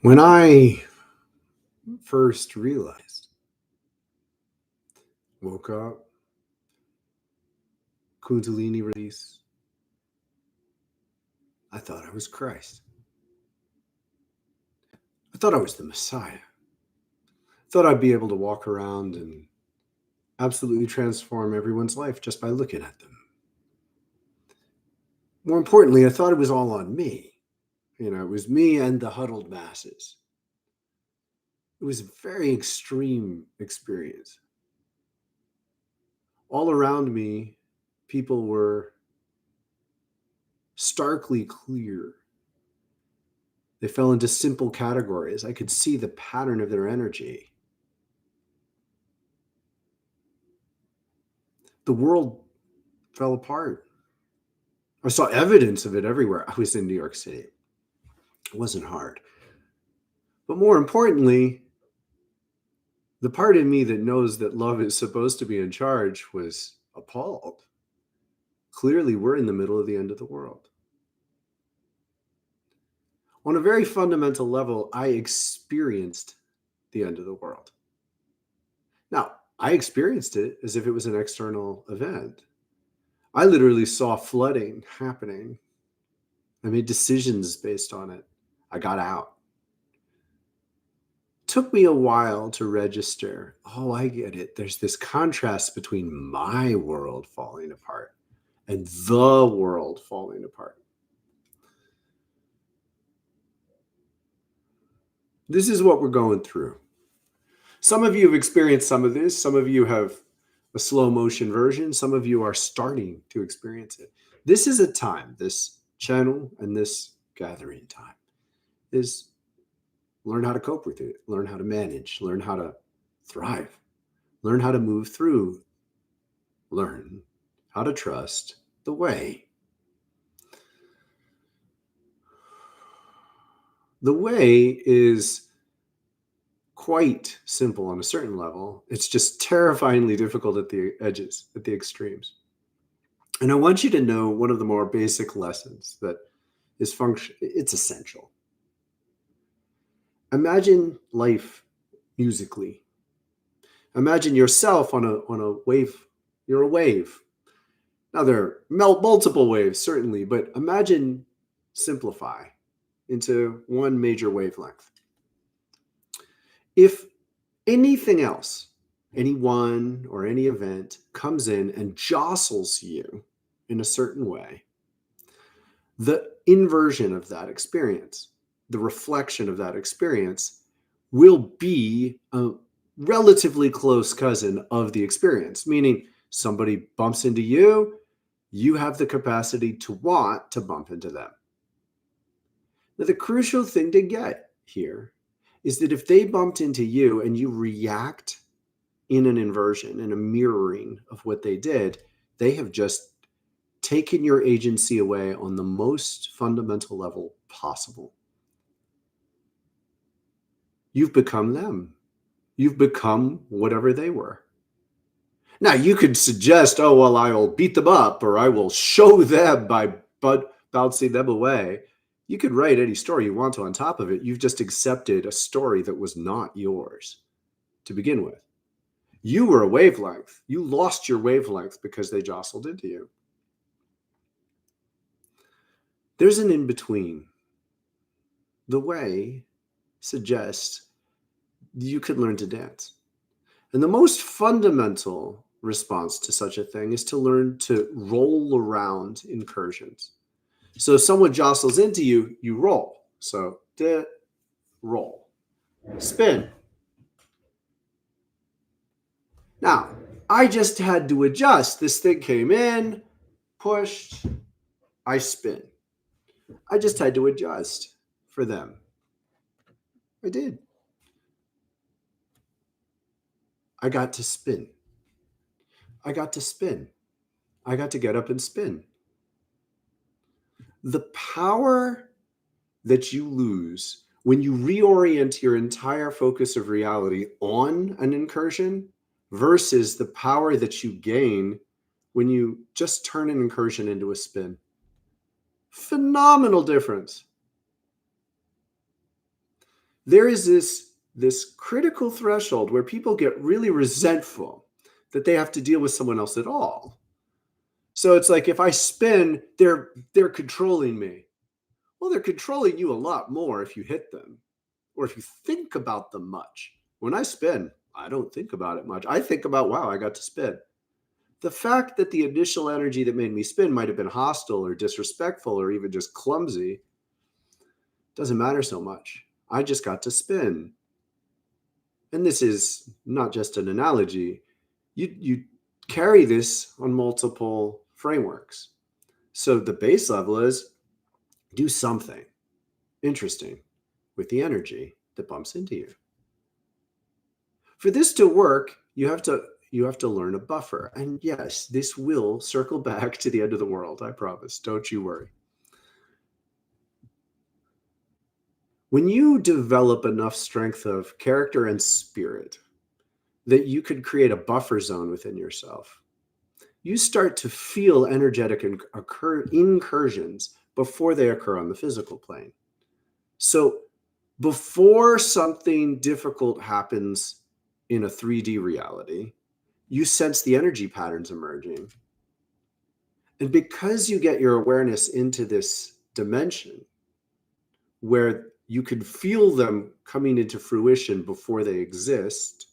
When I first realized, woke up, Kundalini release, I thought I was Christ. I thought I was the Messiah. I thought I'd be able to walk around and absolutely transform everyone's life just by looking at them. More importantly, I thought it was all on me. It was me and the huddled masses. It was a very extreme experience. All around me, people were starkly clear. They fell into simple categories. I could see the pattern of their energy. The world fell apart. I saw evidence of it everywhere. I was in New York City. It wasn't hard. But more importantly, the part in me that knows that love is supposed to be in charge was appalled. Clearly, we're in the middle of the end of the world. On a very fundamental level, I experienced the end of the world. Now, I experienced it as if it was an external event. I literally saw flooding happening. I made decisions based on it. I got out. It took me a while to register. Oh, I get it. There's this contrast between my world falling apart and the world falling apart. This is what we're going through. Some of you have experienced some of this. Some of you have a slow motion version. Some of you are starting to experience it. This is a time, this channel and this gathering time is learn how to cope with it, learn how to manage, learn how to thrive, learn how to move through, learn how to trust the way. The way is quite simple on a certain level. It's just terrifyingly difficult at the edges, at the extremes. And I want you to know one of the more basic lessons that is it's essential. Imagine life musically. Imagine yourself on a wave. You're a wave. Now there are multiple waves, certainly, but imagine simplify into one major wavelength. If anything else, anyone or any event comes in and jostles you in a certain way, the inversion of that experience, the reflection of that experience will be a relatively close cousin of the experience, meaning somebody bumps into you, you have the capacity to want to bump into them. Now, the crucial thing to get here is that if they bumped into you and you react in an inversion, in a mirroring of what they did, they have just taken your agency away on the most fundamental level possible. You've become them. You've become whatever they were. Now, you could suggest, oh, well, I will beat them up or I will show them by bouncing them away. You could write any story you want to on top of it. You've just accepted a story that was not yours to begin with. You were a wavelength. You lost your wavelength because they jostled into you. There's an in-between. The way suggests you could learn to dance. And the most fundamental response to such a thing is to learn to roll around incursions. So if someone jostles into you, you roll. So roll. Spin. Now, I just had to adjust. This thing came in, pushed, I spin. I just had to adjust for them. I did. I got to spin. I got to spin. I got to get up and spin. The power that you lose when you reorient your entire focus of reality on an incursion versus the power that you gain when you just turn an incursion into a spin. Phenomenal difference. there is this critical threshold where people get really resentful that they have to deal with someone else at all. So it's like, if I spin, they're controlling me. Well, they're controlling you a lot more if you hit them or if you think about them much. When I spin, I don't think about it much. I think about, wow, I got to spin. The fact that the initial energy that made me spin might have been hostile or disrespectful or even just clumsy doesn't matter so much. I just got to spin. And this is not just an analogy. You carry this on multiple frameworks. So the base level is do something interesting with the energy that bumps into you. For this to work, you have to learn a buffer. And yes, this will circle back to the end of the world, I promise. Don't you worry. When you develop enough strength of character and spirit that you could create a buffer zone within yourself, you start to feel energetic incursions before they occur on the physical plane. So before something difficult happens in a 3D reality, you sense the energy patterns emerging. And because you get your awareness into this dimension where you can feel them coming into fruition before they exist,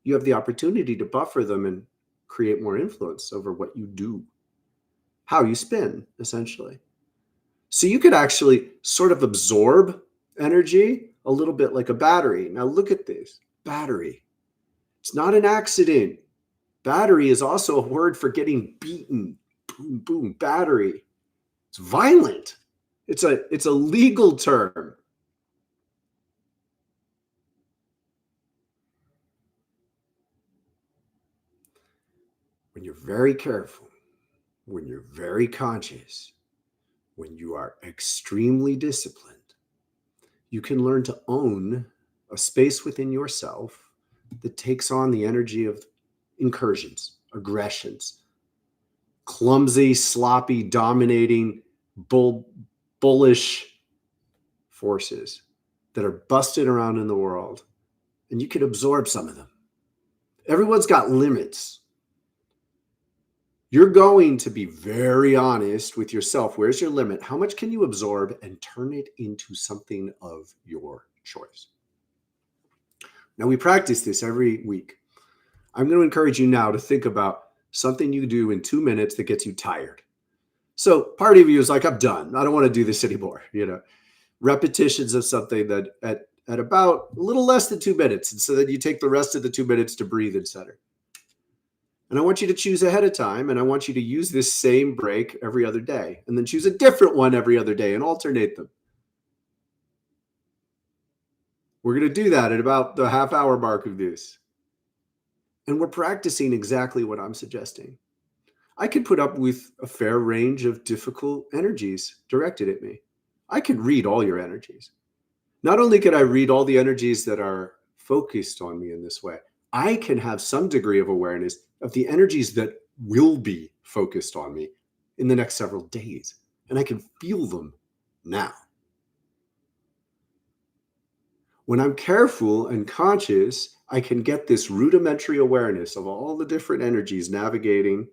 you have the opportunity to buffer them and create more influence over what you do, how you spin, essentially. So you could actually sort of absorb energy a little bit like a battery. Now look at this, battery. It's not an accident. Battery is also a word for getting beaten. Boom, boom, battery. It's violent. It's a legal term. When you're very careful, when you're very conscious, when you are extremely disciplined, you can learn to own a space within yourself that takes on the energy of incursions, aggressions, clumsy, sloppy, dominating, bullish forces that are busted around in the world. And you can absorb some of them. Everyone's got limits. You're going to be very honest with yourself. Where's your limit? How much can you absorb and turn it into something of your choice? Now, we practice this every week. I'm going to encourage you now to think about something you do in 2 minutes that gets you tired. So part of you is like, I'm done. I don't want to do this anymore. Repetitions of something that at about a little less than 2 minutes. And so then you take the rest of the 2 minutes to breathe and center. And I want you to choose ahead of time, and I want you to use this same break every other day, and then choose a different one every other day and alternate them. We're going to do that at about the half-hour mark of this. And we're practicing exactly what I'm suggesting. I could put up with a fair range of difficult energies directed at me. I could read all your energies. Not only could I read all the energies that are focused on me in this way, I can have some degree of awareness of the energies that will be focused on me in the next several days. And I can feel them now. When I'm careful and conscious, I can get this rudimentary awareness of all the different energies navigating,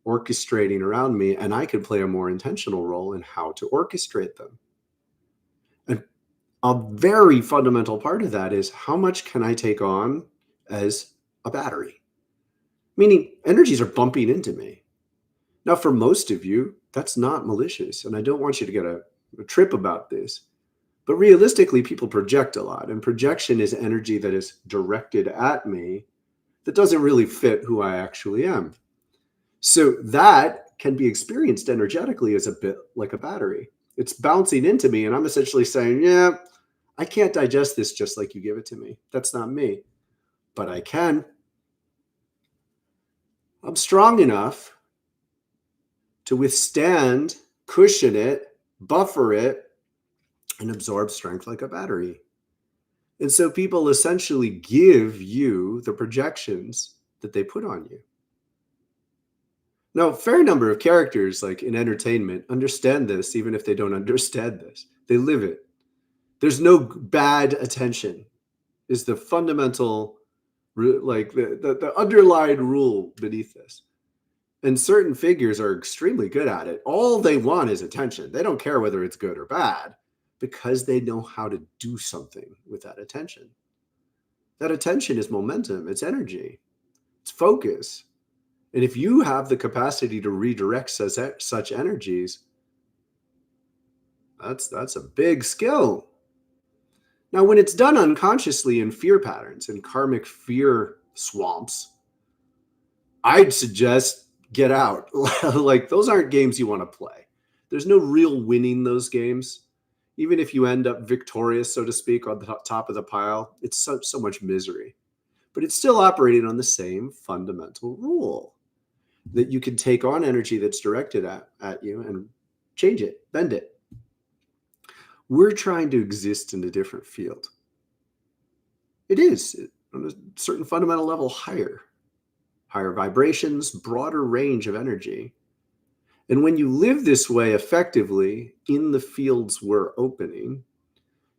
orchestrating around me, and I can play a more intentional role in how to orchestrate them. And a very fundamental part of that is, how much can I take on as a battery? Meaning energies are bumping into me. Now, for most of you, that's not malicious, and I don't want you to get a trip about this. But realistically, people project a lot, and projection is energy that is directed at me that doesn't really fit who I actually am. So that can be experienced energetically as a bit like a battery. It's bouncing into me, and I'm essentially saying, yeah, I can't digest this just like you give it to me. That's not me. But I can. I'm strong enough to withstand, cushion it, buffer it, and absorb strength like a battery. And so people essentially give you the projections that they put on you. Now, a fair number of characters, like in entertainment, understand this, even if they don't understand this. They live it. There's no bad attention is the fundamental, like the underlying rule beneath this. And certain figures are extremely good at it. All they want is attention. They don't care whether it's good or bad because they know how to do something with that attention. That attention is momentum, it's energy, it's focus. And if you have the capacity to redirect such energies, that's a big skill. Now, when it's done unconsciously in fear patterns and karmic fear swamps, I'd suggest get out. Like, those aren't games you want to play. There's no real winning those games. Even if you end up victorious, so to speak, on the top of the pile, it's so much misery. But it's still operating on the same fundamental rule that you can take on energy that's directed at you and change it, bend it. We're trying to exist in a different field. It is, on a certain fundamental level, higher vibrations, broader range of energy. And when you live this way effectively in the fields we're opening,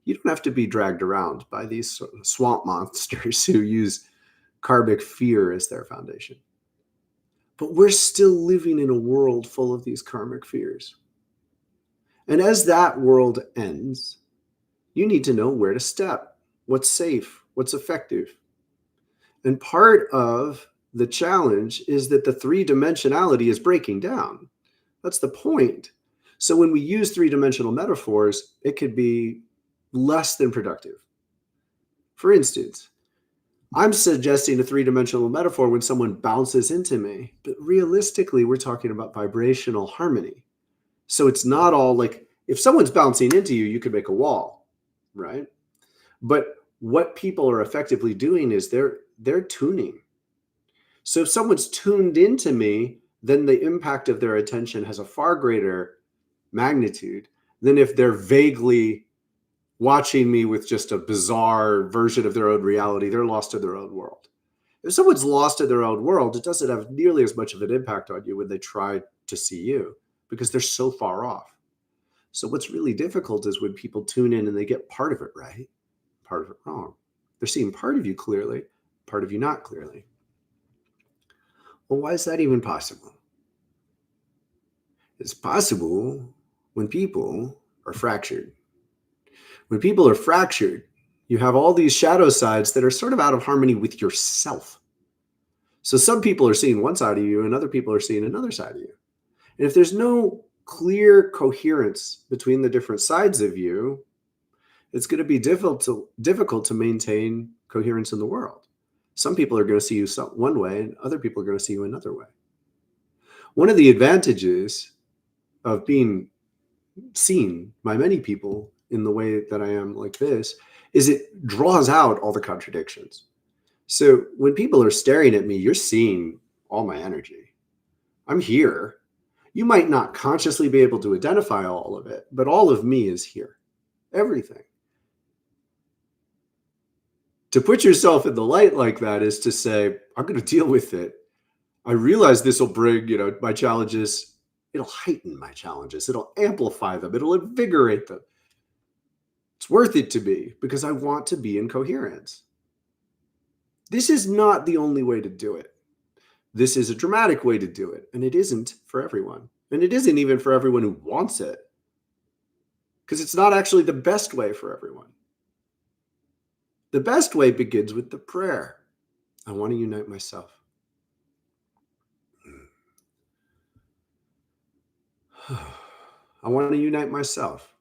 you don't have to be dragged around by these sort of swamp monsters who use karmic fear as their foundation. But we're still living in a world full of these karmic fears. And as that world ends, you need to know where to step, what's safe, what's effective. And part of the challenge is that the three-dimensionality is breaking down. That's the point. So when we use three-dimensional metaphors, it could be less than productive. For instance, I'm suggesting a three-dimensional metaphor when someone bounces into me, but realistically, we're talking about vibrational harmony. So it's not all like, if someone's bouncing into you, you could make a wall, right? But what people are effectively doing is they're tuning. So if someone's tuned into me, then the impact of their attention has a far greater magnitude than if they're vaguely watching me with just a bizarre version of their own reality. They're lost in their own world. If someone's lost in their own world, it doesn't have nearly as much of an impact on you when they try to see you because they're so far off. So what's really difficult is when people tune in and they get part of it right, part of it wrong. They're seeing part of you clearly, part of you not clearly. Well, why is that even possible? It's possible when people are fractured. When people are fractured, you have all these shadow sides that are sort of out of harmony with yourself. So some people are seeing one side of you and other people are seeing another side of you. And if there's no clear coherence between the different sides of you, it's going to be difficult to maintain coherence in the world. Some people are going to see you one way and other people are going to see you another way. One of the advantages of being seen by many people in the way that I am like this is it draws out all the contradictions. So when people are staring at me, you're seeing all my energy. I'm here. You might not consciously be able to identify all of it, but all of me is here. Everything. To put yourself in the light like that is to say, I'm going to deal with it. I realize this will bring, my challenges. It'll heighten my challenges. It'll amplify them. It'll invigorate them. It's worth it to me because I want to be in coherence. This is not the only way to do it. This is a dramatic way to do it, and it isn't for everyone. And it isn't even for everyone who wants it, because it's not actually the best way for everyone. The best way begins with the prayer. I want to unite myself. I want to unite myself.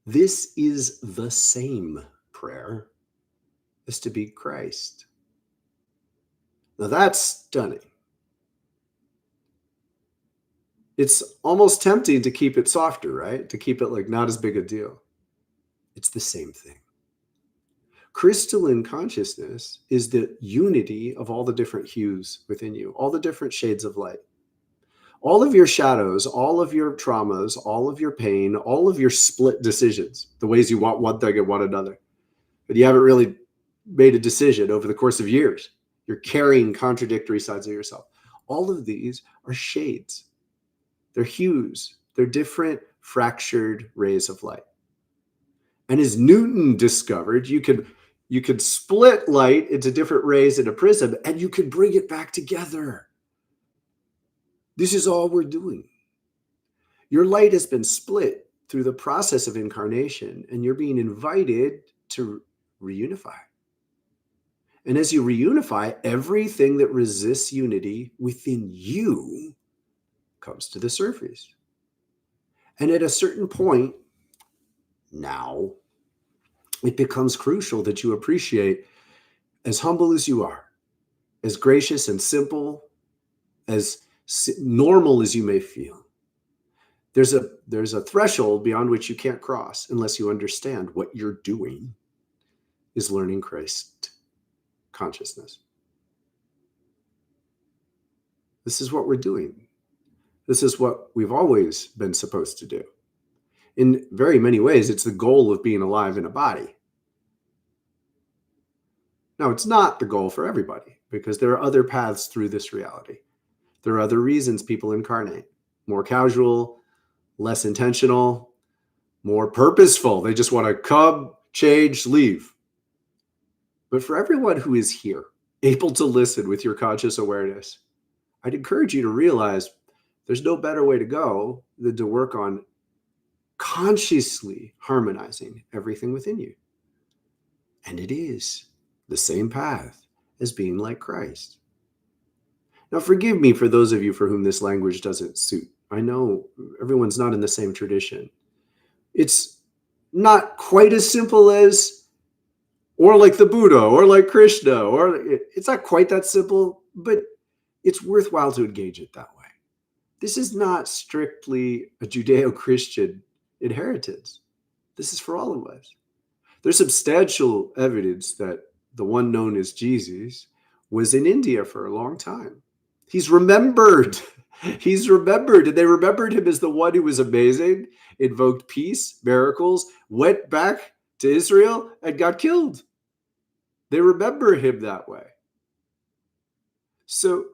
This is the same prayer as to be Christ. Now that's stunning. It's almost tempting to keep it softer, right? To keep it like not as big a deal. It's the same thing. Crystalline consciousness is the unity of all the different hues within you, all the different shades of light. All of your shadows, all of your traumas, all of your pain, all of your split decisions, the ways you want one thing and want another, but you haven't really made a decision over the course of years. You're carrying contradictory sides of yourself. All of these are shades. They're hues. They're different fractured rays of light. And as Newton discovered, you could split light into different rays in a prism, and you could bring it back together. This is all we're doing. Your light has been split through the process of incarnation, and you're being invited to reunify. And as you reunify, everything that resists unity within you comes to the surface. And at a certain point, now, it becomes crucial that you appreciate, as humble as you are, as gracious and simple, as normal as you may feel, there's a threshold beyond which you can't cross unless you understand what you're doing is learning Christ consciousness. This is what we're doing. This is what we've always been supposed to do. In very many ways, it's the goal of being alive in a body. Now, it's not the goal for everybody, because there are other paths through this reality. There are other reasons people incarnate. More casual, less intentional, more purposeful. They just want to come, change, leave. But for everyone who is here, able to listen with your conscious awareness, I'd encourage you to realize there's no better way to go than to work on consciously harmonizing everything within you. And it is the same path as being like Christ. Now, forgive me for those of you for whom this language doesn't suit. I know everyone's not in the same tradition. It's not quite as simple as, or like the Buddha, or like Krishna, or it's not quite that simple, but it's worthwhile to engage it that way. This is not strictly a Judeo-Christian inheritance. This is for all of us. There's substantial evidence that the one known as Jesus was in India for a long time. He's remembered. He's remembered. And they remembered him as the one who was amazing, invoked peace, miracles, went back to Israel and got killed. They remember him that way. So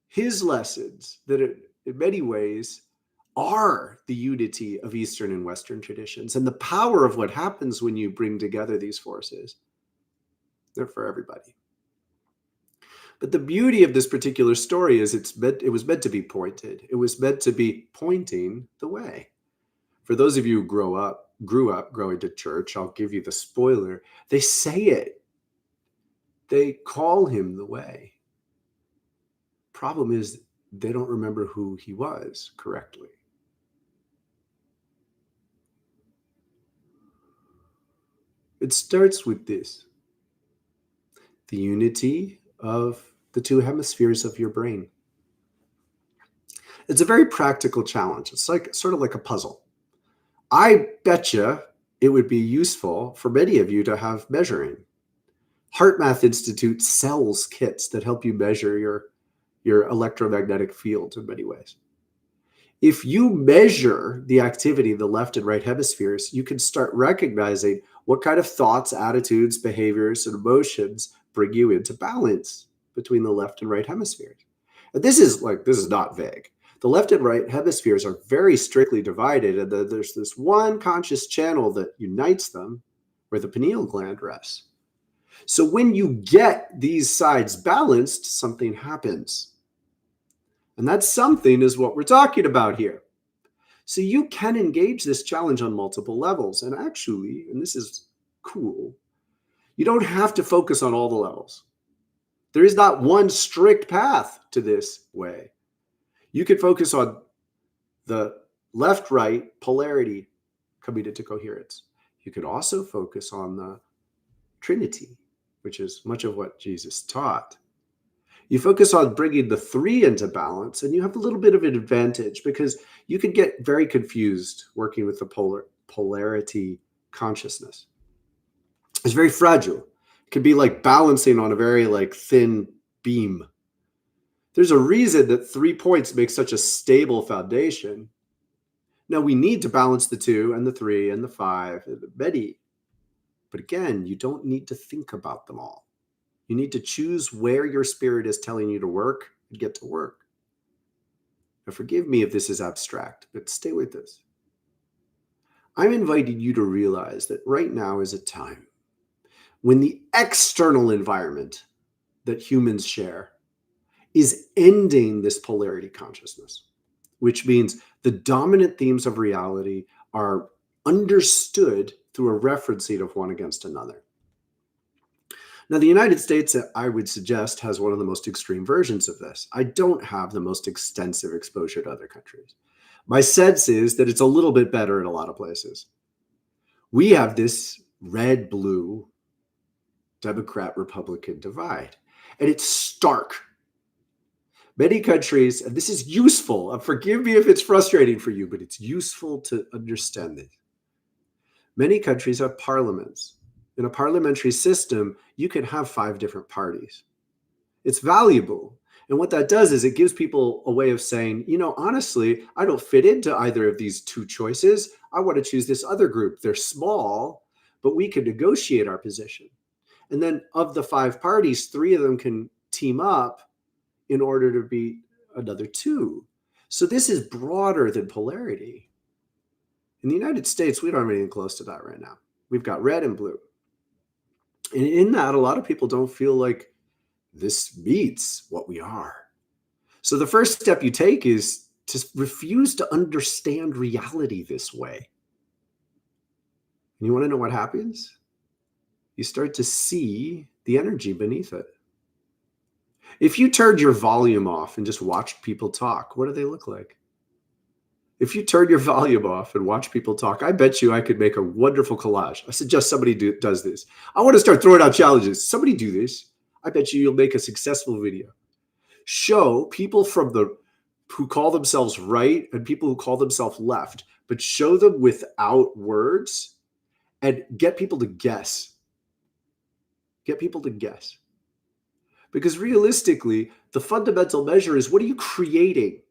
his lessons, that in many ways are the unity of Eastern and Western traditions, and the power of what happens when you bring together these forces, they're for everybody. But the beauty of this particular story is it was meant to be pointed. It was meant to be pointing the way. For those of you who grew up going to church, I'll give you the spoiler. They say it. They call him the way. Problem is, they don't remember who he was correctly. It starts with this: the unity of the two hemispheres of your brain. It's a very practical challenge. It's like sort of like a puzzle. I betcha it would be useful for many of you to have measuring. HeartMath Institute sells kits that help you measure your electromagnetic field in many ways. If you measure the activity of the left and right hemispheres, you can start recognizing what kind of thoughts, attitudes, behaviors, and emotions bring you into balance between the left and right hemispheres. And this is not vague. The left and right hemispheres are very strictly divided, and there's this one conscious channel that unites them where the pineal gland rests. So when you get these sides balanced, something happens. And that something is what we're talking about here. So you can engage this challenge on multiple levels. And actually, and this is cool, you don't have to focus on all the levels. There is not one strict path to this way. You can focus on the left-right polarity coming into coherence. You could also focus on the Trinity, which is much of what Jesus taught. You focus on bringing the three into balance, and you have a little bit of an advantage because you could get very confused working with the polarity consciousness. It's very fragile. It can be like balancing on a very thin beam. There's a reason that 3 points make such a stable foundation. Now, we need to balance the 2 and the 3 and the 5 and the many. But again, you don't need to think about them all. You need to choose where your spirit is telling you to work and get to work. Now, forgive me if this is abstract, but stay with this. I'm inviting you to realize that right now is a time when the external environment that humans share is ending this polarity consciousness, which means the dominant themes of reality are understood through a referencing of one against another. Now, the United States, I would suggest, has one of the most extreme versions of this. I don't have the most extensive exposure to other countries. My sense is that it's a little bit better in a lot of places. We have this red-blue Democrat-Republican divide, and it's stark. Many countries, and this is useful, forgive me if it's frustrating for you, but it's useful to understand this. Many countries have parliaments. In a parliamentary system, you can have 5 different parties. It's valuable. And what that does is it gives people a way of saying, honestly, I don't fit into either of these 2 choices. I want to choose this other group. They're small, but we can negotiate our position. And then of the 5 parties, 3 of them can team up in order to beat another 2. So this is broader than polarity. In the United States, we don't have anything close to that right now. We've got red and blue. And in that, a lot of people don't feel like this meets what we are. So the first step you take is to refuse to understand reality this way. And you want to know what happens? You start to see the energy beneath it. If you turned your volume off and just watched people talk, what do they look like? If you turn your volume off and watch people talk, I bet you I could make a wonderful collage. I suggest somebody does this. I want to start throwing out challenges. Somebody do this. I bet you'll make a successful video. Show people who call themselves right and people who call themselves left, but show them without words and get people to guess. Get people to guess. Because realistically, the fundamental measure is, what are you creating?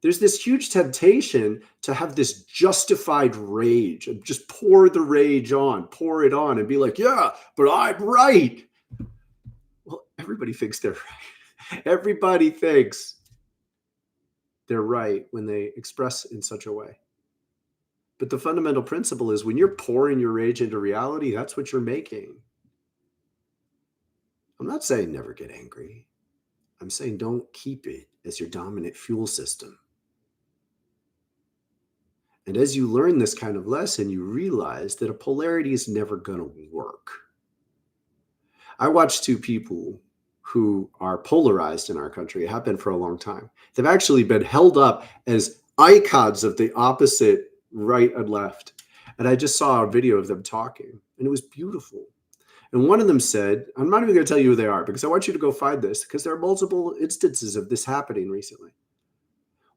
There's this huge temptation to have this justified rage and just pour the rage on, pour it on and be like, yeah, but I'm right. Well, everybody thinks they're right. Everybody thinks they're right when they express in such a way. But the fundamental principle is, when you're pouring your rage into reality, that's what you're making. I'm not saying never get angry. I'm saying don't keep it as your dominant fuel system. And as you learn this kind of lesson, you realize that a polarity is never going to work. I watch 2 people who are polarized in our country, have been for a long time. They've actually been held up as icons of the opposite right and left. And I just saw a video of them talking, and it was beautiful. And one of them said, I'm not even going to tell you who they are because I want you to go find this, because there are multiple instances of this happening recently.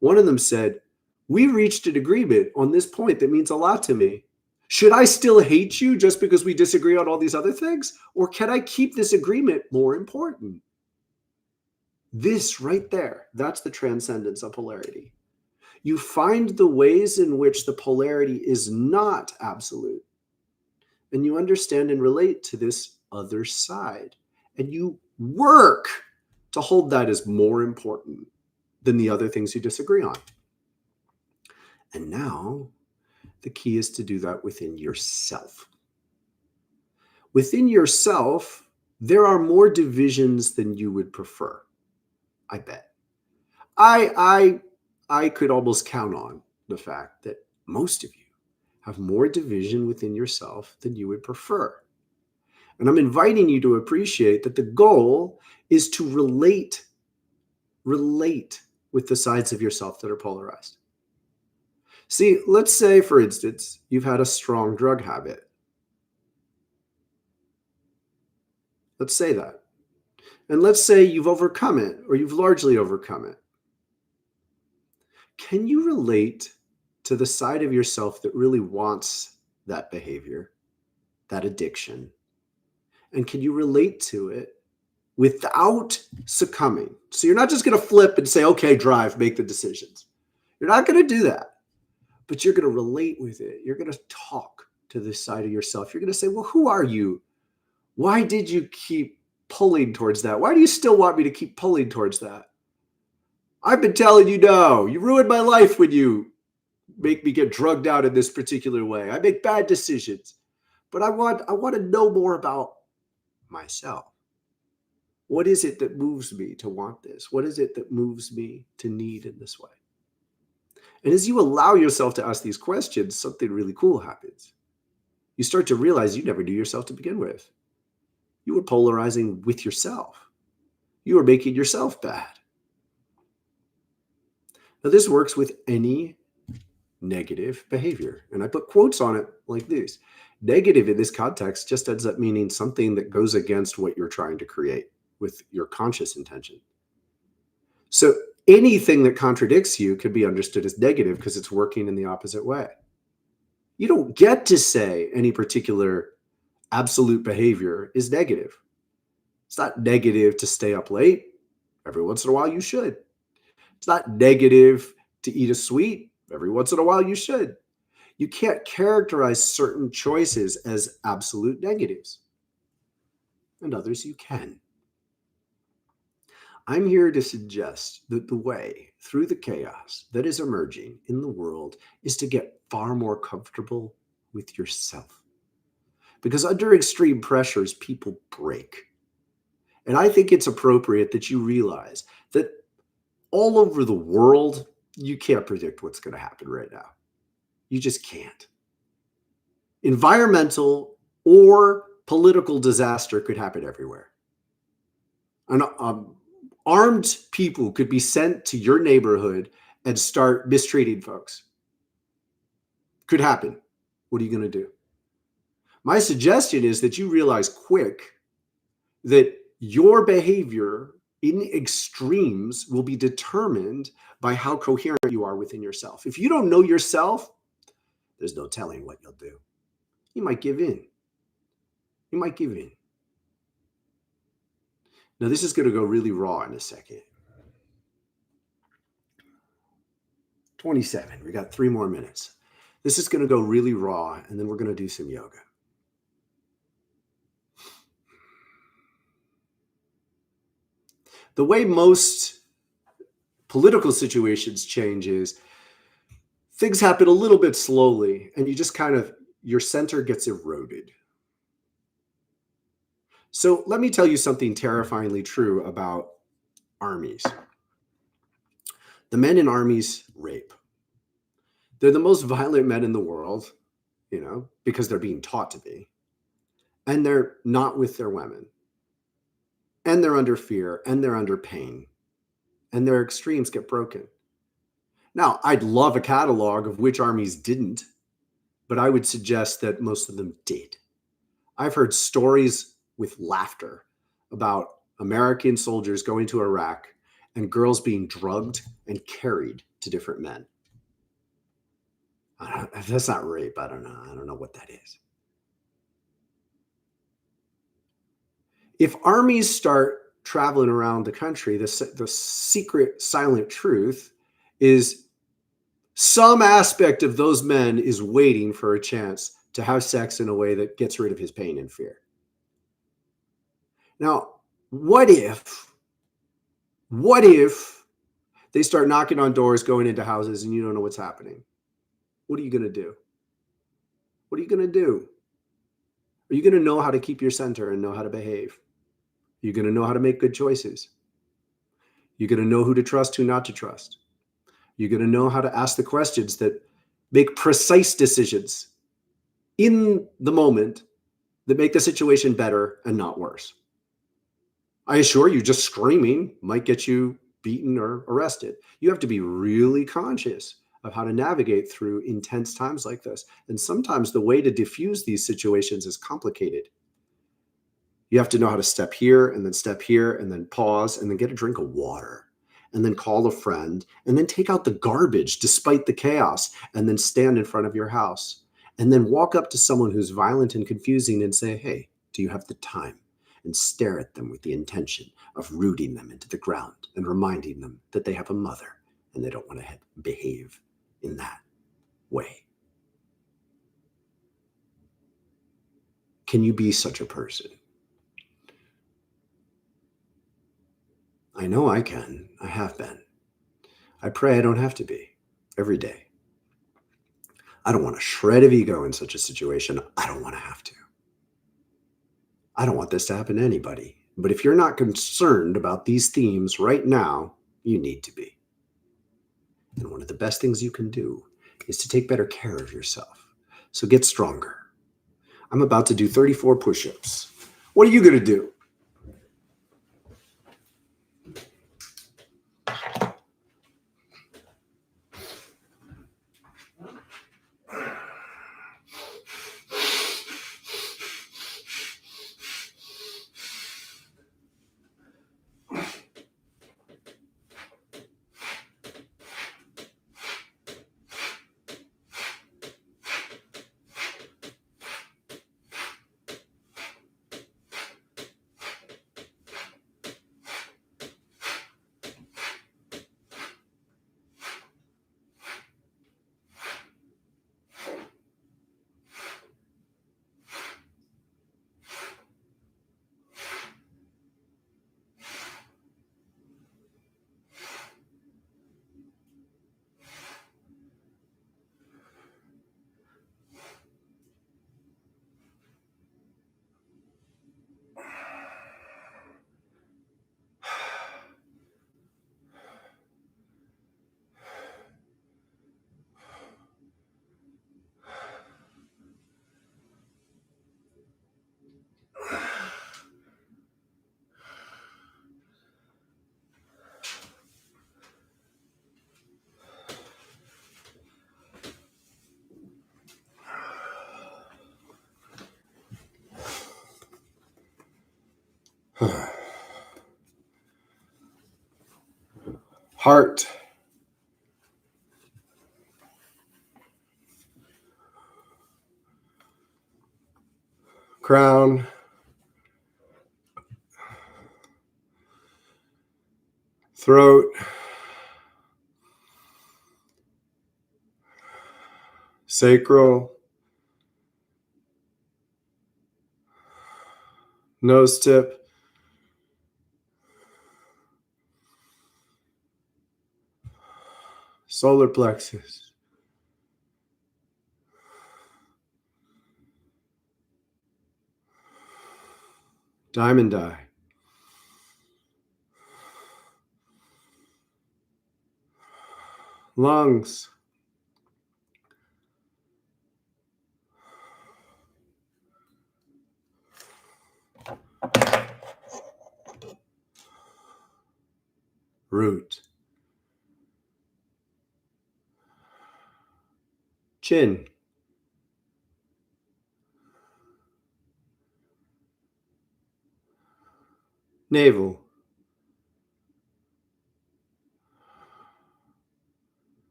One of them said, we reached an agreement on this point that means a lot to me. Should I still hate you just because we disagree on all these other things? Or can I keep this agreement more important? This right there, that's the transcendence of polarity. You find the ways in which the polarity is not absolute. And you understand and relate to this other side. And you work to hold that as more important than the other things you disagree on. And now the key is to do that within yourself. Within yourself, there are more divisions than you would prefer. I bet. I could almost count on the fact that most of you have more division within yourself than you would prefer. And I'm inviting you to appreciate that the goal is to relate with the sides of yourself that are polarized. See, let's say, for instance, you've had a strong drug habit. Let's say that. And let's say you've overcome it, or you've largely overcome it. Can you relate to the side of yourself that really wants that behavior, that addiction? And can you relate to it without succumbing? So you're not just going to flip and say, okay, drive, make the decisions. You're not going to do that. But you're going to relate with it. You're going to talk to this side of yourself. You're going to say, well, who are you? Why did you keep pulling towards that? Why do you still want me to keep pulling towards that? I've been telling you no. You ruined my life when you make me get drugged out in this particular way. I make bad decisions. But I want to know more about myself. What is it that moves me to want this? What is it that moves me to need in this way? And as you allow yourself to ask these questions, something really cool happens. You start to realize you never knew yourself to begin with. You were polarizing with yourself. You were making yourself bad. Now, this works with any negative behavior. And I put quotes on it like this. Negative in this context just ends up meaning something that goes against what you're trying to create with your conscious intention. So anything that contradicts you could be understood as negative because it's working in the opposite way. You don't get to say any particular absolute behavior is negative. It's not negative to stay up late. Every once in a while, you should. It's not negative to eat a sweet. Every once in a while, you should. You can't characterize certain choices as absolute negatives, and others you can. I'm here to suggest that the way through the chaos that is emerging in the world is to get far more comfortable with yourself. Because under extreme pressures, people break. And I think it's appropriate that you realize that all over the world, you can't predict what's going to happen right now. You just can't. Environmental or political disaster could happen everywhere. Armed people could be sent to your neighborhood and start mistreating folks. Could happen. What are you going to do? My suggestion is that you realize quick that your behavior in extremes will be determined by how coherent you are within yourself. If you don't know yourself, there's no telling what you'll do. You might give in. You might give in. Now, this is going to go really raw in a second. 27. We got 3 more minutes. This is going to go really raw, and then we're going to do some yoga. The way most political situations change is things happen a little bit slowly, and you just kind of, your center gets eroded. So let me tell you something terrifyingly true about armies. The men in armies rape. They're the most violent men in the world, because they're being taught to be. And they're not with their women. And they're under fear, and they're under pain. And their extremes get broken. Now, I'd love a catalog of which armies didn't, but I would suggest that most of them did. I've heard stories with laughter about American soldiers going to Iraq and girls being drugged and carried to different men. That's not rape. I don't know. I don't know what that is. If armies start traveling around the country, the secret silent truth is some aspect of those men is waiting for a chance to have sex in a way that gets rid of his pain and fear. Now, what if they start knocking on doors, going into houses, and you don't know what's happening? What are you going to do? What are you going to do? Are you going to know how to keep your center and know how to behave? You're going to know how to make good choices. You're going to know who to trust, who not to trust. You're going to know how to ask the questions that make precise decisions in the moment that make the situation better and not worse. I assure you, just screaming might get you beaten or arrested. You have to be really conscious of how to navigate through intense times like this. And sometimes the way to diffuse these situations is complicated. You have to know how to step here and then pause and then get a drink of water and then call a friend and then take out the garbage despite the chaos and then stand in front of your house and then walk up to someone who's violent and confusing and say, hey, do you have the time? And stare at them with the intention of rooting them into the ground and reminding them that they have a mother and they don't want to behave in that way. Can you be such a person? I know I can. I have been. I pray I don't have to be every day. I don't want a shred of ego in such a situation. I don't want to have to. I don't want this to happen to anybody. But if you're not concerned about these themes right now, you need to be. And one of the best things you can do is to take better care of yourself. So get stronger. I'm about to do 34 push-ups. What are you going to do? Heart. Crown. Throat. Sacral. Nose tip. Solar plexus. Diamond eye. Lungs. Root. Chin. Navel.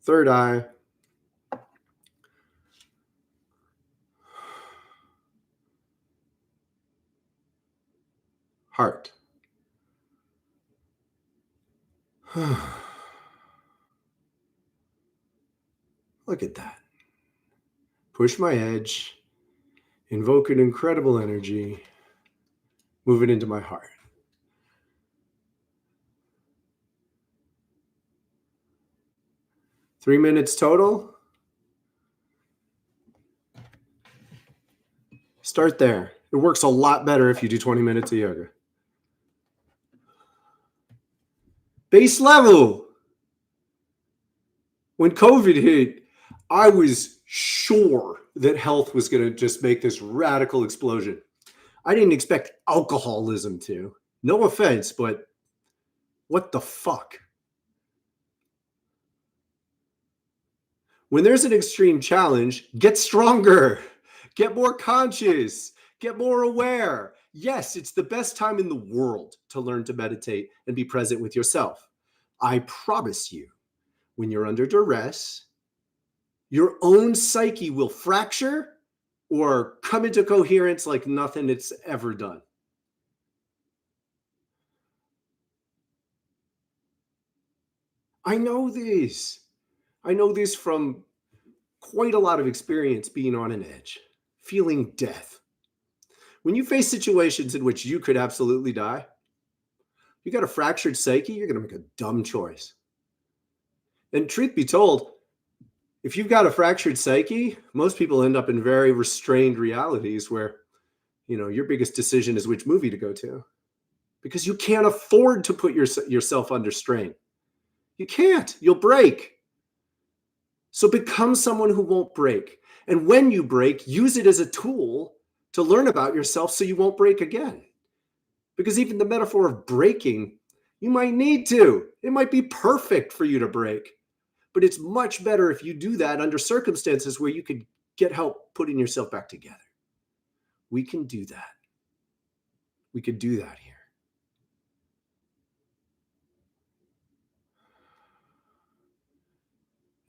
Third eye. Heart. Look at that. Push my edge. Invoke an incredible energy. Move it into my heart. Three minutes total. Start there. It works a lot better if you do 20 minutes of yoga. Base level. When COVID hit, I was sure that health was going to just make this radical explosion. I didn't expect alcoholism to. No offense, but what the fuck? When there's an extreme challenge, get stronger, get more conscious, get more aware. Yes, it's the best time in the world to learn to meditate and be present with yourself. I promise you, when you're under duress, your own psyche will fracture or come into coherence like nothing it's ever done. I know this. I know this from quite a lot of experience being on an edge, feeling death. When you face situations in which you could absolutely die, you got a fractured psyche, you're going to make a dumb choice. And truth be told, If you've got a fractured psyche, most people end up in very restrained realities where, your biggest decision is which movie to go to because you can't afford to put yourself under strain. You can't. You'll break. So become someone who won't break. And when you break, use it as a tool to learn about yourself so you won't break again. Because even the metaphor of breaking, you might need to. It might be perfect for you to break. But it's much better if you do that under circumstances where you could get help putting yourself back together. We can do that. We could do that here.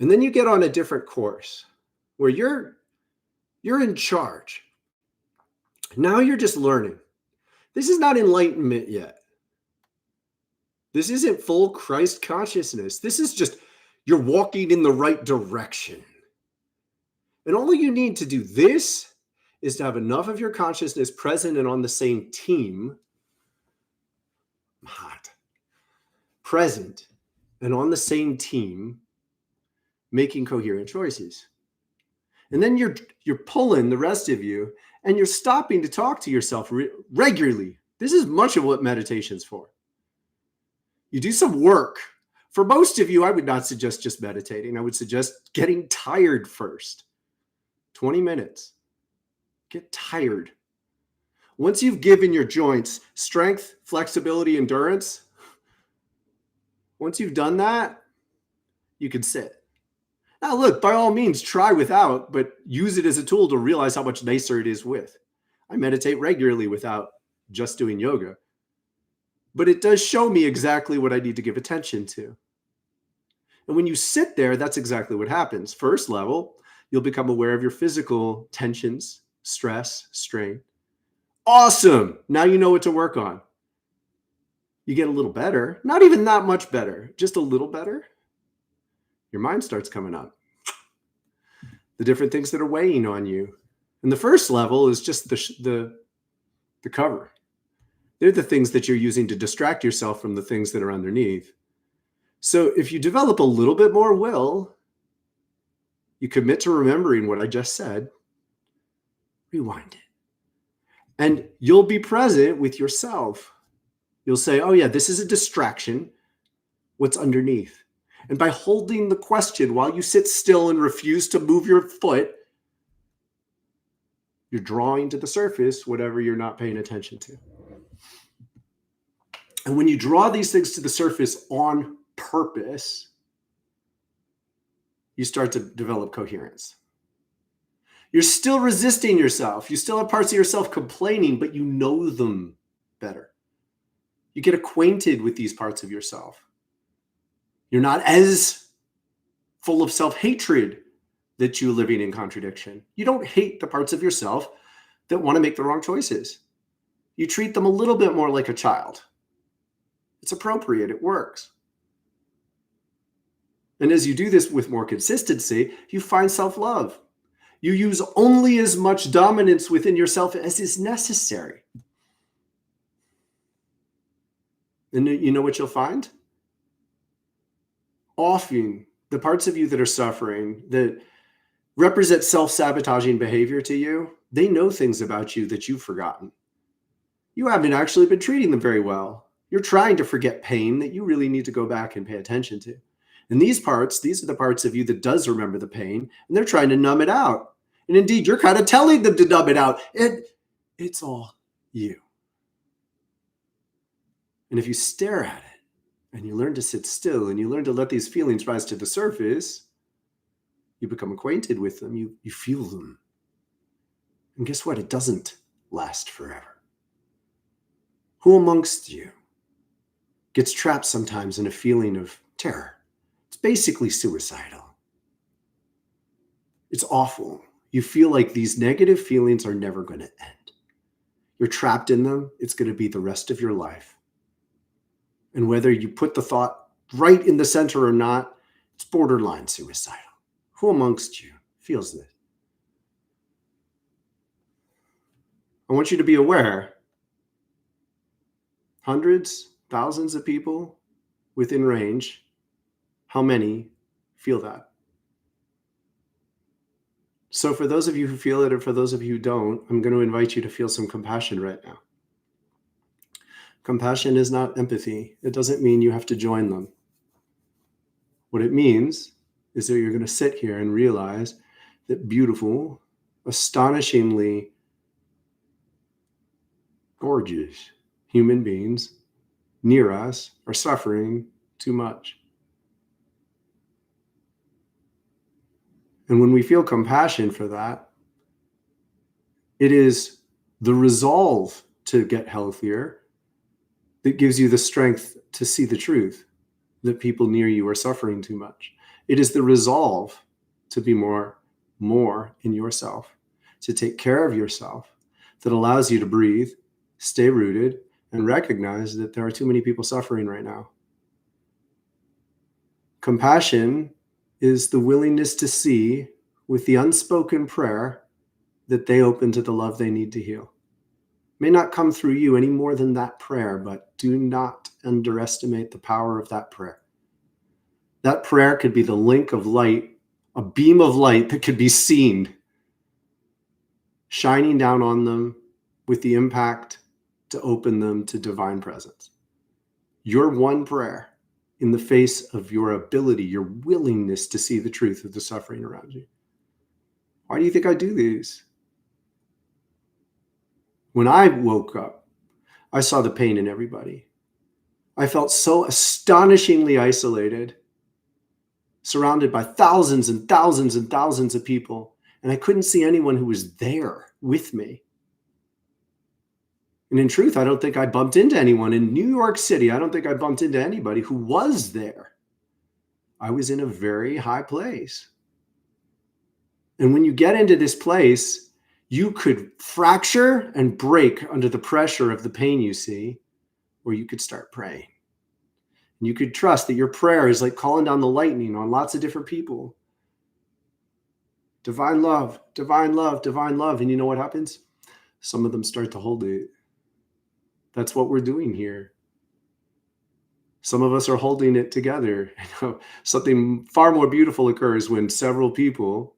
And then you get on a different course where you're in charge. Now you're just learning. This is not enlightenment yet. This isn't full Christ consciousness. This is just you're walking in the right direction. And all you need to do this is to have enough of your consciousness present and on the same team. Present and on the same team, making coherent choices. And then you're pulling the rest of you and you're stopping to talk to yourself regularly. This is much of what meditation's for. You do some work. For most of you, I would not suggest just meditating. I would suggest getting tired first. 20 minutes. Get tired. Once you've given your joints strength, flexibility, endurance, once you've done that, you can sit. Now, look, by all means, try without, but use it as a tool to realize how much nicer it is with. I meditate regularly without just doing yoga, but it does show me exactly what I need to give attention to. And when you sit there, that's exactly what happens. First level, you'll become aware of your physical tensions, stress, strain. Awesome. Now you know what to work on. You get a little better, not even that much better, just a little better. Your mind starts coming up. The different things that are weighing on you. And the first level is just the cover. They're the things that you're using to distract yourself from the things that are underneath. So if you develop a little bit more will, you commit to remembering what I just said, rewind it. And you'll be present with yourself. You'll say, oh yeah, this is a distraction. What's underneath? And by holding the question while you sit still and refuse to move your foot, you're drawing to the surface whatever you're not paying attention to. And when you draw these things to the surface on purpose, you start to develop coherence. You're still resisting yourself. You still have parts of yourself complaining, but you know them better. You get acquainted with these parts of yourself. You're not as full of self-hatred that you're living in contradiction. You don't hate the parts of yourself that want to make the wrong choices. You treat them a little bit more like a child. It's appropriate. It works. And as you do this with more consistency, you find self-love. You use only as much dominance within yourself as is necessary. And you know what you'll find? Often, the parts of you that are suffering, that represent self-sabotaging behavior to you, they know things about you that you've forgotten. You haven't actually been treating them very well. You're trying to forget pain that you really need to go back and pay attention to. And these are the parts of you that does remember the pain, and they're trying to numb it out. And indeed, you're kind of telling them to numb it out. It's all you. And if you stare at it, and you learn to sit still, and you learn to let these feelings rise to the surface, you become acquainted with them, you feel them. And guess what? It doesn't last forever. Who amongst you gets trapped sometimes in a feeling of terror? It's basically suicidal. It's awful. You feel like these negative feelings are never going to end. You're trapped in them. It's going to be the rest of your life. And whether you put the thought right in the center or not, it's borderline suicidal. Who amongst you feels this? I want you to be aware. Hundreds, thousands of people within range, how many feel that? So for those of you who feel it, or for those of you who don't, I'm going to invite you to feel some compassion right now. Compassion is not empathy. It doesn't mean you have to join them. What it means is that you're going to sit here and realize that beautiful, astonishingly gorgeous human beings near us are suffering too much. And when we feel compassion for that, it is the resolve to get healthier that gives you the strength to see the truth that people near you are suffering too much. It is the resolve to be more in yourself, to take care of yourself, that allows you to breathe, stay rooted, and recognize that there are too many people suffering right now. Compassion is the willingness to see with the unspoken prayer that they open to the love they need to heal. May not come through you any more than that prayer, but do not underestimate the power of that prayer. That prayer could be the link of light, a beam of light that could be seen, shining down on them with the impact to open them to divine presence. Your one prayer in the face of your ability, your willingness to see the truth of the suffering around you. Why do you think I do these? When I woke up, I saw the pain in everybody. I felt so astonishingly isolated, surrounded by thousands and thousands and thousands of people, and I couldn't see anyone who was there with me. And in truth, I don't think I bumped into anyone in New York City. I don't think I bumped into anybody who was there. I was in a very high place. And when you get into this place, you could fracture and break under the pressure of the pain you see, or you could start praying. And you could trust that your prayer is like calling down the lightning on lots of different people. Divine love, divine love, divine love. And you know what happens? Some of them start to hold it. That's what we're doing here. Some of us are holding it together. Something far more beautiful occurs when several people,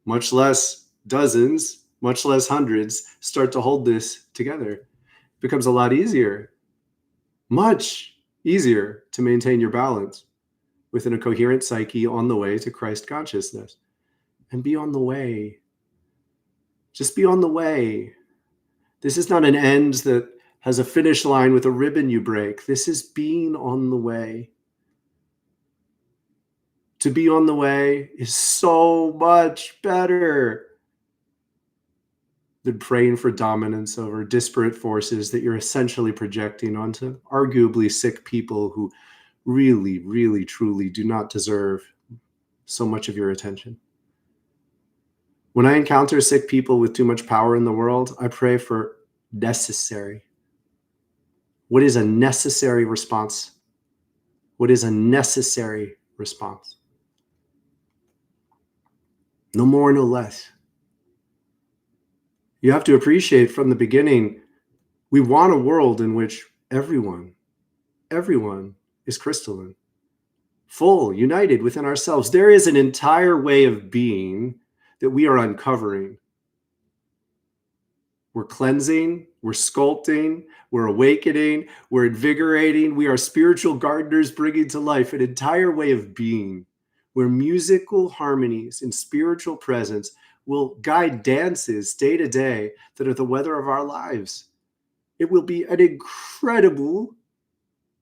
much less dozens, much less hundreds, start to hold this together. It becomes a lot easier, much easier to maintain your balance within a coherent psyche on the way to Christ consciousness. And be on the way. Just be on the way. This is not an end that has a finish line with a ribbon you break. This is being on the way. To be on the way is so much better than praying for dominance over disparate forces that you're essentially projecting onto arguably sick people who really, really, truly do not deserve so much of your attention. When I encounter sick people with too much power in the world, I pray for necessary. What is a necessary response? What is a necessary response? No more, no less. You have to appreciate from the beginning, we want a world in which everyone is crystalline, full, united within ourselves. There is an entire way of being that we are uncovering. We're cleansing, we're sculpting, we're awakening, we're invigorating. We are spiritual gardeners bringing to life an entire way of being where musical harmonies and spiritual presence will guide dances day to day that are the weather of our lives. It will be an incredible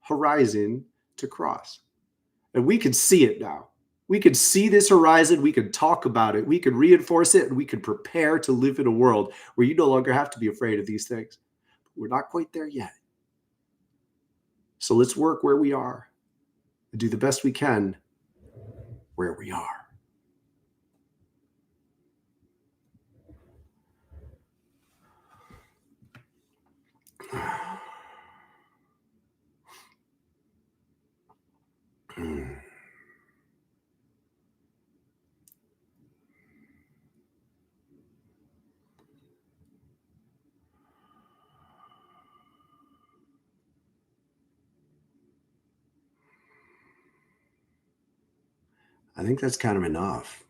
horizon to cross. And we can see it now. We could see this horizon, we could talk about it, we could reinforce it, and we could prepare to live in a world where you no longer have to be afraid of these things. We're not quite there yet. So let's work where we are and do the best we can where we are. I think that's kind of enough.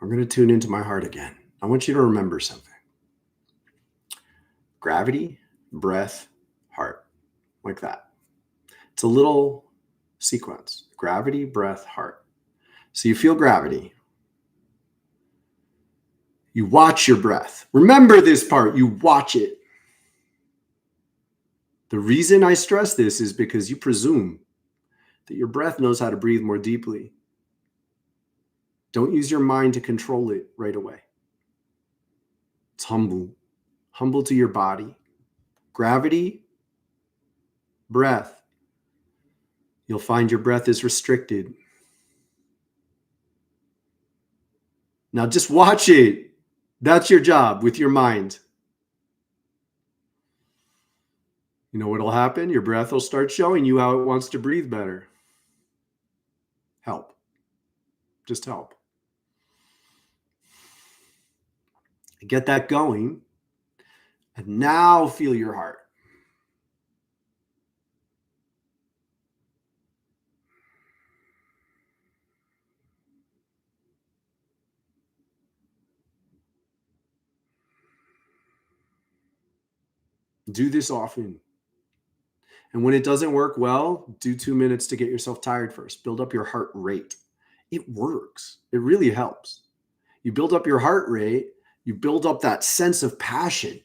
I'm going to tune into my heart again. I want you to remember something. Gravity, breath, heart. Like that. It's a little sequence. Gravity, breath, heart. So you feel gravity. You watch your breath. Remember this part. You watch it. The reason I stress this is because you presume that your breath knows how to breathe more deeply. Don't use your mind to control it right away. It's humble. Humble to your body. Gravity, breath. You'll find your breath is restricted. Now just watch it. That's your job with your mind. You know what'll happen? Your breath will start showing you how it wants to breathe better. Help. Just help. Get that going. And now feel your heart. Do this often. And when it doesn't work well, do 2 minutes to get yourself tired first. Build up your heart rate. It works. It really helps. You build up your heart rate, you build up that sense of passion.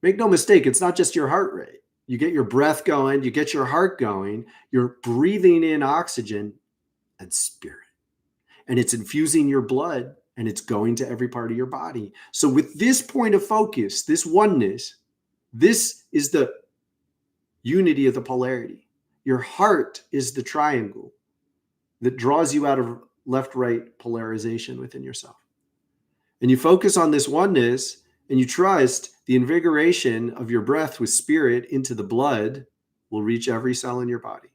Make no mistake, it's not just your heart rate. You get your breath going, you get your heart going, you're breathing in oxygen and spirit. And it's infusing your blood and it's going to every part of your body. So with this point of focus, this oneness, this is the unity of the polarity. Your heart is the triangle that draws you out of left-right polarization within yourself. And you focus on this oneness and you trust the invigoration of your breath with spirit into the blood will reach every cell in your body.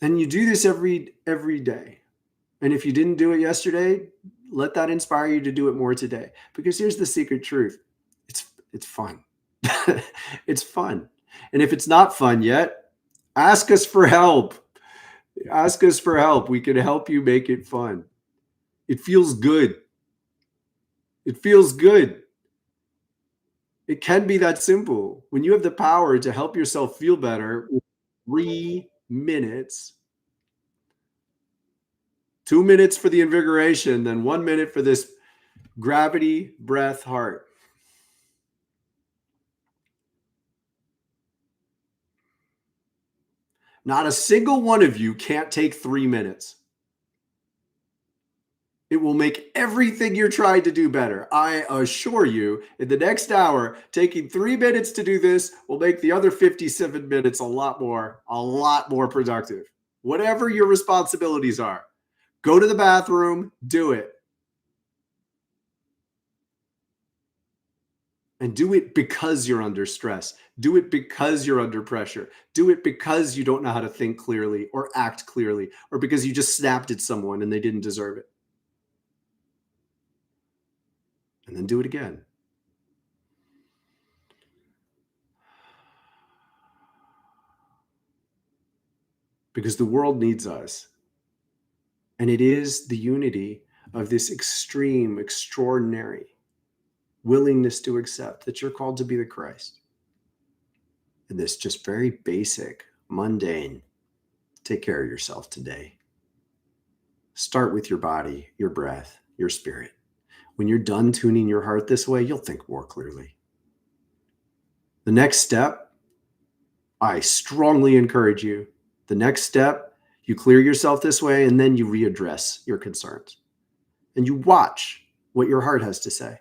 And you do this every day. And if you didn't do it yesterday, let that inspire you to do it more today. Because here's the secret truth. It's fun. It's fun. And if it's not fun yet, ask us for help. Ask us for help. We can help you make it fun. It feels good. It feels good. It can be that simple. When you have the power to help yourself feel better, 3 minutes, 2 minutes for the invigoration, then 1 minute for this gravity, breath, heart. Not a single one of you can't take 3 minutes. It will make everything you're trying to do better. I assure you, in the next hour, taking 3 minutes to do this will make the other 57 minutes a lot more productive. Whatever your responsibilities are, go to the bathroom, do it. And do it because you're under stress. Do it because you're under pressure. Do it because you don't know how to think clearly or act clearly, or because you just snapped at someone and they didn't deserve it. And then do it again. Because the world needs us. And it is the unity of this extreme, extraordinary willingness to accept that you're called to be the Christ. And this just very basic, mundane, take care of yourself today. Start with your body, your breath, your spirit. When you're done tuning your heart this way, you'll think more clearly. The next step, I strongly encourage you. The next step, you clear yourself this way, and then you readdress your concerns. And you watch what your heart has to say.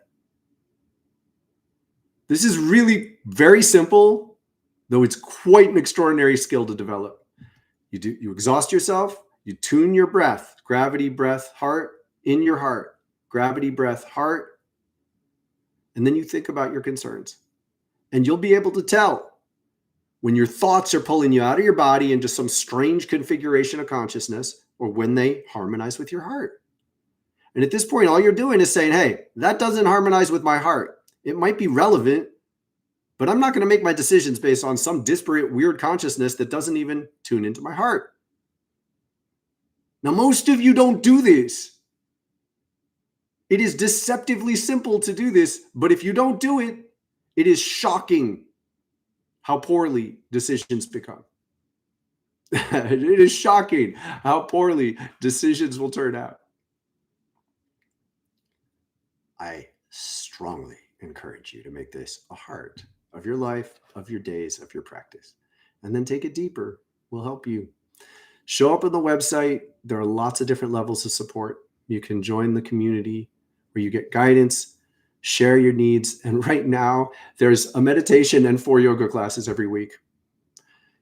This is really very simple, though it's quite an extraordinary skill to develop. You exhaust yourself, you tune your breath, gravity, breath, heart, in your heart. Gravity, breath, heart, and then you think about your concerns. And you'll be able to tell when your thoughts are pulling you out of your body into some strange configuration of consciousness, or when they harmonize with your heart. And at this point, all you're doing is saying, hey, that doesn't harmonize with my heart. It might be relevant, but I'm not going to make my decisions based on some disparate, weird consciousness that doesn't even tune into my heart. Now, most of you don't do this. It is deceptively simple to do this, but if you don't do it, it is shocking how poorly decisions become. It is shocking how poorly decisions will turn out. I strongly encourage you to make this a heart of your life, of your days, of your practice, and then take it deeper. We'll help you. Show up on the website. There are lots of different levels of support. You can join the community where you get guidance, share your needs. And right now, there's a meditation and 4 yoga classes every week.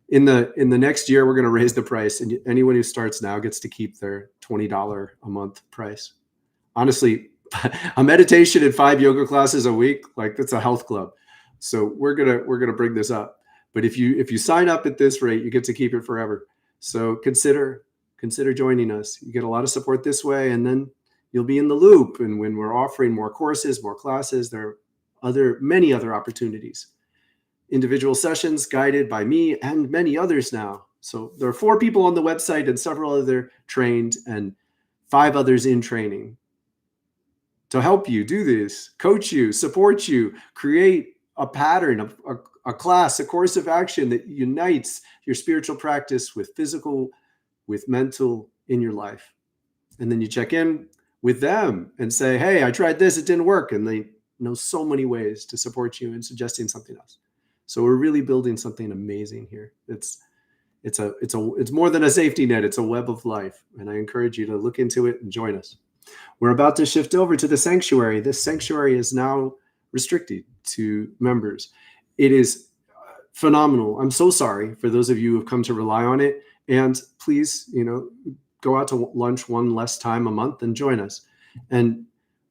In the next year, we're going to raise the price, and anyone who starts now gets to keep their $20 a month price. Honestly, a meditation and 5 yoga classes a week, like that's a health club. So we're gonna bring this up. But if you sign up at this rate, you get to keep it forever. So consider joining us. You get a lot of support this way, and then you'll be in the loop. And when we're offering more courses, more classes, there are many other opportunities. Individual sessions guided by me and many others now. So there are 4 people on the website and several other trained and 5 others in training to help you do this, coach you, support you, create a pattern, a class, a course of action that unites your spiritual practice with physical, with mental in your life. And then you check in with them and say, hey, I tried this, it didn't work. And they know so many ways to support you in suggesting something else. So we're really building something amazing here. It's more than a safety net. It's a web of life. And I encourage you to look into it and join us. We're about to shift over to the sanctuary. This sanctuary is now restricted to members. It is phenomenal. I'm so sorry for those of you who have come to rely on it. And please, go out to lunch one less time a month and join us. And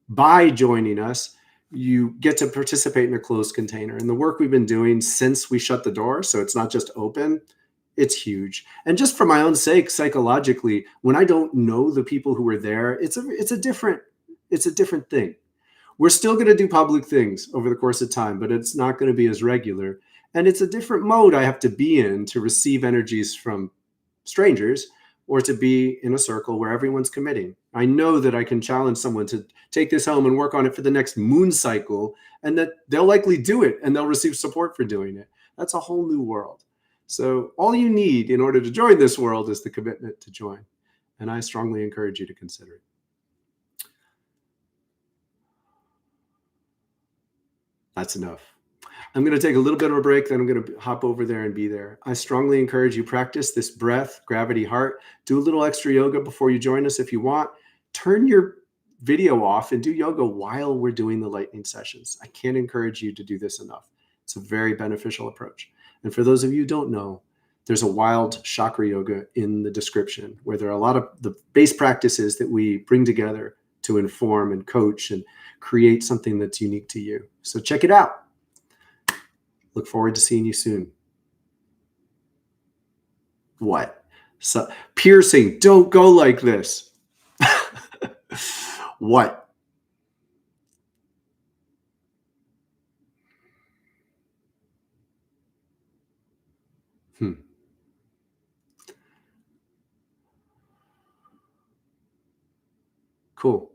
by joining us, you get to participate in a closed container. And the work we've been doing since we shut the door, so it's not just open, it's huge. And just for my own sake, psychologically, when I don't know the people who are there, it's a different thing. We're still going to do public things over the course of time, but it's not going to be as regular. And it's a different mode I have to be in to receive energies from strangers, or to be in a circle where everyone's committing. I know that I can challenge someone to take this home and work on it for the next moon cycle, and that they'll likely do it and they'll receive support for doing it. That's a whole new world. So all you need in order to join this world is the commitment to join. And I strongly encourage you to consider it. That's enough. I'm going to take a little bit of a break, then I'm going to hop over there and be there. I strongly encourage you practice this breath, gravity, heart. Do a little extra yoga before you join us if you want. Turn your video off and do yoga while we're doing the lightning sessions. I can't encourage you to do this enough. It's a very beneficial approach. And for those of you who don't know, there's a wild chakra yoga in the description where there are a lot of the base practices that we bring together to inform and coach and create something that's unique to you. So check it out. Look forward to seeing you soon. What? So, piercing, don't go like this. What? Cool.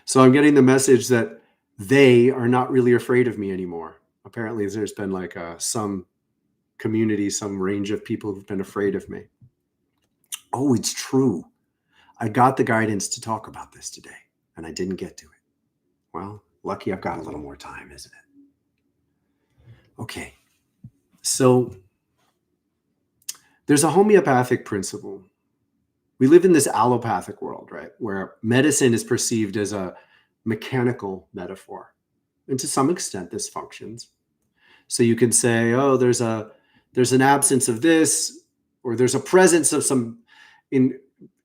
So I'm getting the message that they are not really afraid of me anymore. Apparently there's been like some community, some range of people who've been afraid of me. Oh, it's true. I got the guidance to talk about this today and I didn't get to it. Well, lucky I've got a little more time, isn't it? Okay. So there's a homeopathic principle. We live in this allopathic world, right? Where medicine is perceived as a mechanical metaphor. And to some extent, this functions. So you can say, oh, there's an absence of this, or there's a presence of some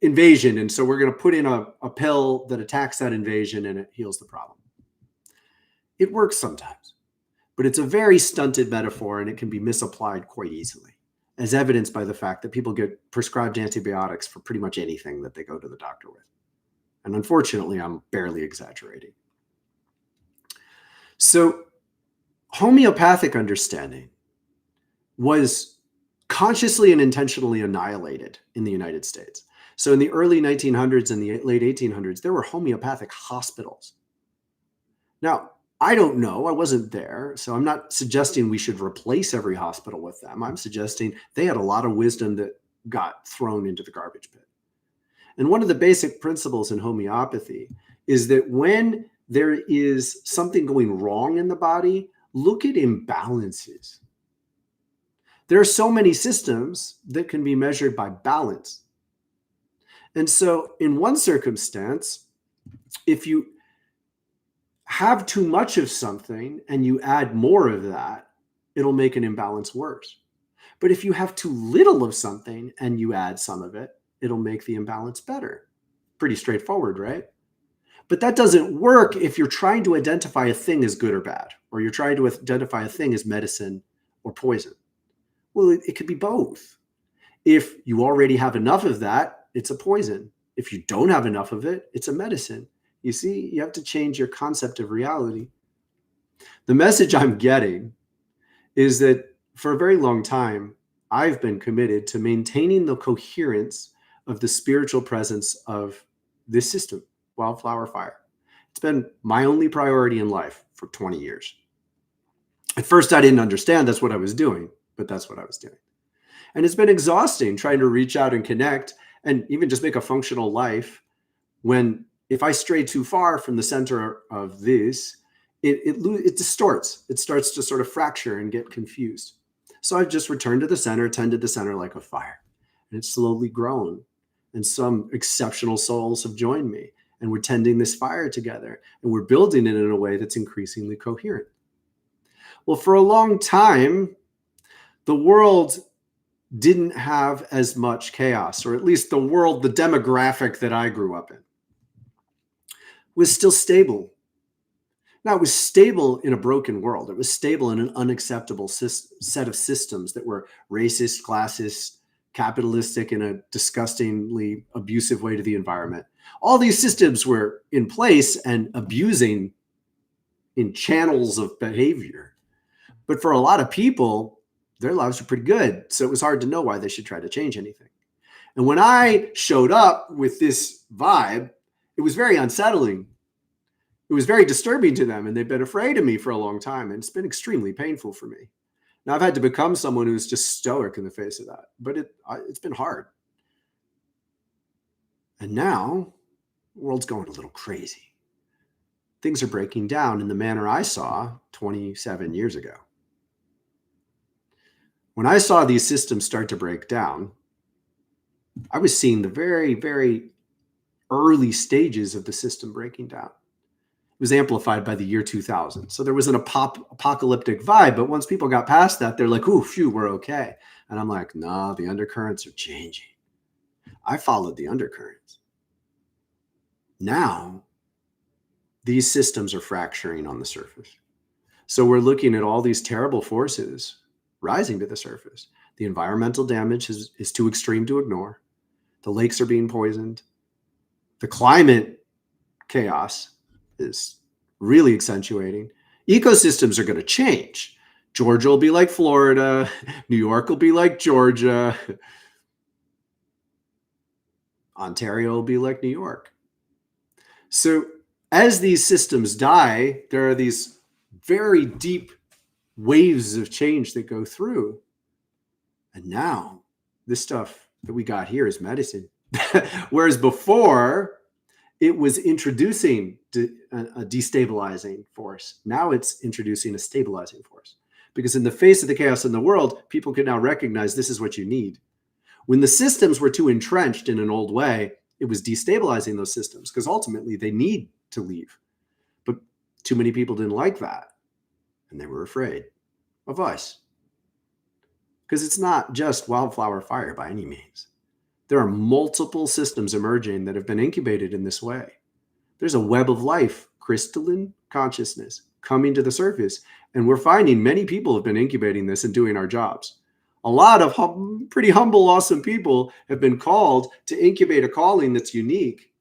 invasion. And so we're going to put in a pill that attacks that invasion and it heals the problem. It works sometimes, but it's a very stunted metaphor and it can be misapplied quite easily, as evidenced by the fact that people get prescribed antibiotics for pretty much anything that they go to the doctor with. And unfortunately, I'm barely exaggerating. So homeopathic understanding was consciously and intentionally annihilated in the United States. So in the early 1900s and the late 1800s, there were homeopathic hospitals. Now, I don't know. I wasn't there. So I'm not suggesting we should replace every hospital with them. I'm suggesting they had a lot of wisdom that got thrown into the garbage pit. And one of the basic principles in homeopathy is that when there is something going wrong in the body, look at imbalances. There are so many systems that can be measured by balance. And so in one circumstance, if you have too much of something and you add more of that, it'll make an imbalance worse. But if you have too little of something and you add some of it, it'll make the imbalance better. Pretty straightforward, right? But that doesn't work if you're trying to identify a thing as good or bad, or you're trying to identify a thing as medicine or poison. Well, it could be both. If you already have enough of that, it's a poison. If you don't have enough of it, it's a medicine. You see, you have to change your concept of reality. The message I'm getting is that for a very long time, I've been committed to maintaining the coherence of the spiritual presence of this system, wildflower fire. It's been my only priority in life for 20 years. At first, I didn't understand that's what I was doing, but that's what I was doing. And it's been exhausting trying to reach out and connect and even just make a functional life when if I stray too far from the center of this, it distorts. It starts to sort of fracture and get confused. So I've just returned to the center, tended the center like a fire. And it's slowly grown. And some exceptional souls have joined me. And we're tending this fire together. And we're building it in a way that's increasingly coherent. Well, for a long time, the world didn't have as much chaos, or at least the world, the demographic that I grew up in, was still stable. Now, it was stable in a broken world. It was stable in an unacceptable set of systems that were racist, classist, capitalistic, in a disgustingly abusive way to the environment. All these systems were in place and abusing in channels of behavior. But for a lot of people, their lives were pretty good. So it was hard to know why they should try to change anything. And when I showed up with this vibe, it was very unsettling. It was very disturbing to them, and they've been afraid of me for a long time, and it's been extremely painful for me. Now, I've had to become someone who's just stoic in the face of that, but it's been hard. And now, the world's going a little crazy. Things are breaking down in the manner I saw 27 years ago. When I saw these systems start to break down, I was seeing the very, very early stages of the system breaking down. It was amplified by the year 2000. So there was an apocalyptic vibe, but once people got past that, they're like, ooh, phew, we're okay. And I'm like, nah, the undercurrents are changing. I followed the undercurrents. Now, these systems are fracturing on the surface. So we're looking at all these terrible forces rising to the surface. The environmental damage is too extreme to ignore. The lakes are being poisoned. The climate chaos is really accentuating. Ecosystems are going to change. Georgia will be like Florida. New York will be like Georgia. Ontario will be like New York. So as these systems die, there are these very deep waves of change that go through. And now this stuff that we got here is medicine. Whereas before, it was introducing a destabilizing force. Now it's introducing a stabilizing force. Because in the face of the chaos in the world, people can now recognize this is what you need. When the systems were too entrenched in an old way, it was destabilizing those systems because ultimately they need to leave. But too many people didn't like that. And they were afraid of us. Because it's not just wildflower fire by any means. There are multiple systems emerging that have been incubated in this way. There's a web of life, crystalline consciousness coming to the surface. And we're finding many people have been incubating this and doing our jobs. A lot of pretty humble, awesome people have been called to incubate a calling that's unique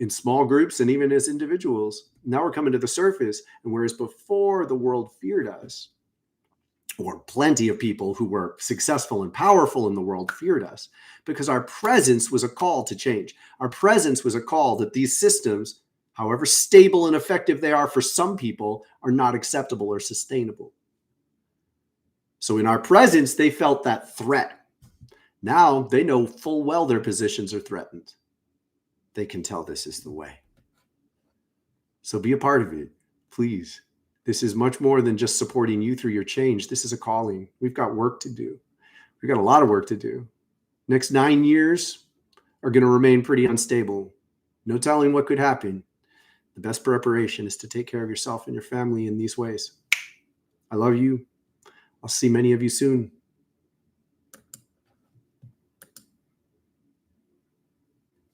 in small groups and even as individuals. Now we're coming to the surface. And whereas before the world feared us, or plenty of people who were successful and powerful in the world feared us, because our presence was a call to change. Our presence was a call that these systems, however stable and effective they are for some people, are not acceptable or sustainable. So in our presence, they felt that threat. Now they know full well their positions are threatened. They can tell this is the way. So be a part of it, please. This is much more than just supporting you through your change. This is a calling. We've got work to do. We've got a lot of work to do. Next 9 years are going to remain pretty unstable. No telling what could happen. The best preparation is to take care of yourself and your family in these ways. I love you. I'll see many of you soon.